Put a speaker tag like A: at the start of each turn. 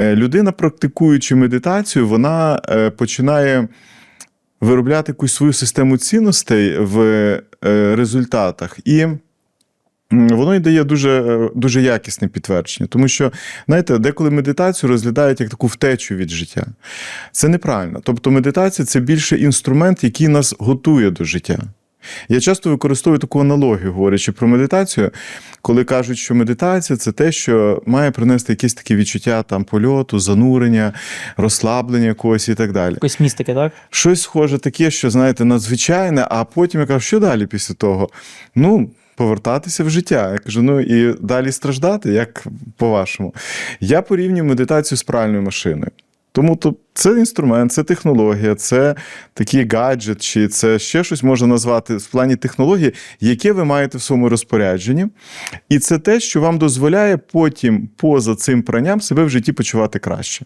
A: Людина, практикуючи медитацію, вона починає виробляти якусь свою систему цінностей в результатах. І воно й дає дуже якісне підтвердження. Тому що, знаєте, деколи медитацію розглядають як таку втечу від життя. Це неправильно. Тобто медитація – це більше інструмент, який нас готує до життя. Я часто використовую таку аналогію, говорячи про медитацію, коли кажуть, що медитація – це те, що має принести якісь такі відчуття там, польоту, занурення, розслаблення якогось і так далі.
B: Якось містики, так?
A: Щось схоже таке, що, знаєте, надзвичайне, а потім я кажу, що далі після того? Повертатися в життя. Я кажу, і далі страждати, як по-вашому? Я порівнюю медитацію з пральною машиною. Тому це інструмент, це технологія, це такий гаджет, чи це ще щось можна назвати в плані технології, яке ви маєте в своєму розпорядженні. І це те, що вам дозволяє потім, поза цим пранням, себе в житті почувати краще.